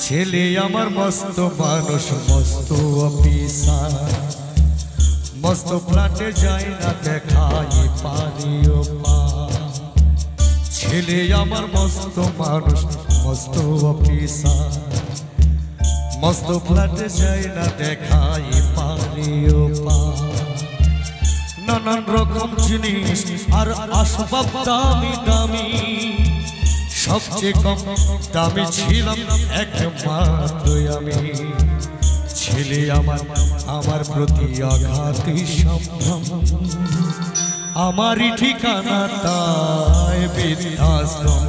ছেলে আমার মস্ত মানুষ মস্ত অফিসার মস্ত ফ্ল্যাটে যায় না দেখাই পারিও পা ছেলে আমার মস্ত মানুষ মস্ত অফিসার মস্ত ফ্ল্যাটে যায় না দেখাই পারিও পা নানান রকম জিনিস আর আসবাব দামি দামি সবচেয়ে কম দামি ছিলাম একমাত্র আমি ছেলে আমার প্রতি আঘাতই সম্ভ্রম আমারই ঠিকানা তাই বৃদ্ধাশ্রম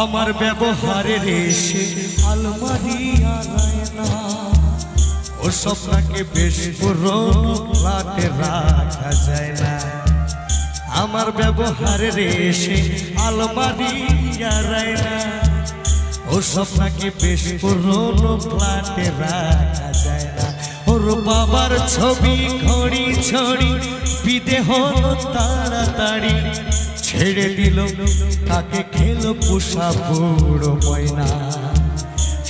আমার ব্যবহারের এসে আলমারি আয়না ও স্বপ্নকে বেশ পুরনো ফ্ল্যাটে রাখা যায় না আমার ব্যবহারের এসে আলমারি আয়না ও স্বপ্নকে বেশ পুরনো ফ্ল্যাটে রাখা যায় না ওর বাবার ছবি ঘড়ি ছড়ি বিদে হলো তাড়াতাড়ি ছেড়ে দিল তাকে খেলো পোষা বুড়ো ময়না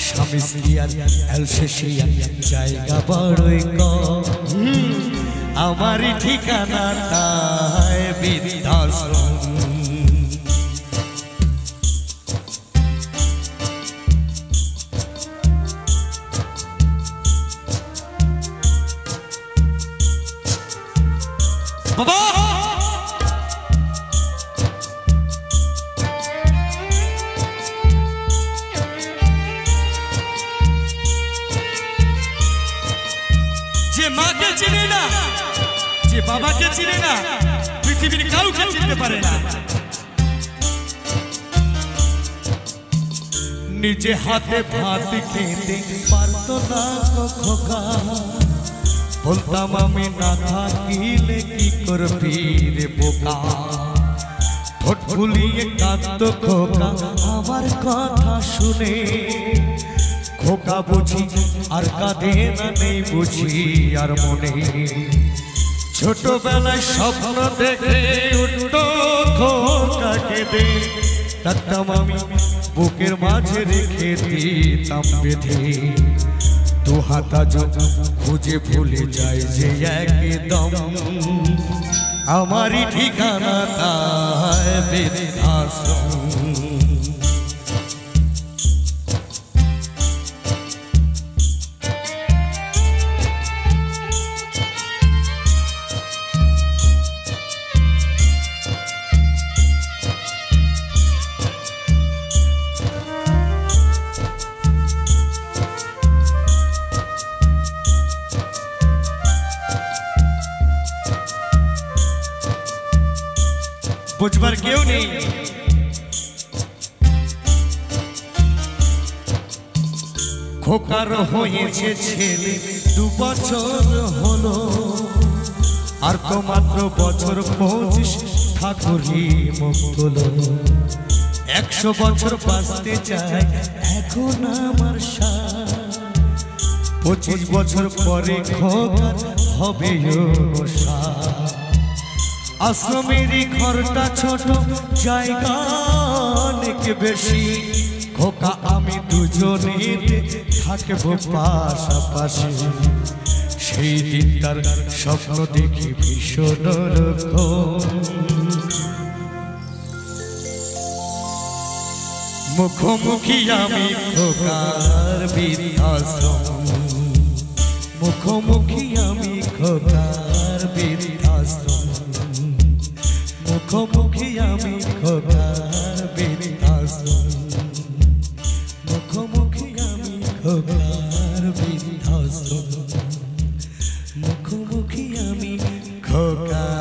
স্বামী স্ত্রী আর এলশেশিয়া জায়গা বড়ই কম আমারই ঠিকানা তাই বৃদ্ধাশ্রম বাবা যে মাকে চিনে না যে বাবাকে চিনে না পৃথিবীর কাউকে চিনতে পারে না নিজে হাতে ভাত খেতে পারত না খোকা বলতাম আমি না থাকিলে কি করবি রে বোকা ঠোঁট ফুলিয়ে কাঁদত খোকা আমার কথা শুনে খোকা বুঝি আর কাঁদে না নেই বুঝি আর মনে ছোটবেলায় স্বপ্ন দেখে উঠতো খোকাকে দে থাকতাম আমি বুকের মাঝে রেখে দিতাম বেঁধে দু হাতা খুঁজে ভুলে যায় যে একদম আমারই ঠিকানা তাই বৃদ্ধাশ্রম বুঝবার কেউ নেই খোকার হয়েছে ছেলে 2 বছর হলো আর তো মাত্র বছর 25 ঠাকুরই মুখ তোলো 100 বছর বাঁচতে চায় এখন আমার 25 বছর পরে খোকার হবে আশ্রমেরই ঘরটা ছোট জায়গা অনেক বেশি খোকা আমি দুজনে থাকবো পাশাপাশি সেই দিনটার স্বপ্ন দেখি ভীষণ মুখোমুখি আমি খোকার বৃদ্ধাশ্রম মুখোমুখি আমি খোকার বৃদ্ধাশ্রম মুখোমুখি আমি খোকার বৃদ্ধাশ্রম মুখোমুখি আমি খোকার বৃদ্ধাশ্রম মুখোমুখি আমি খোকার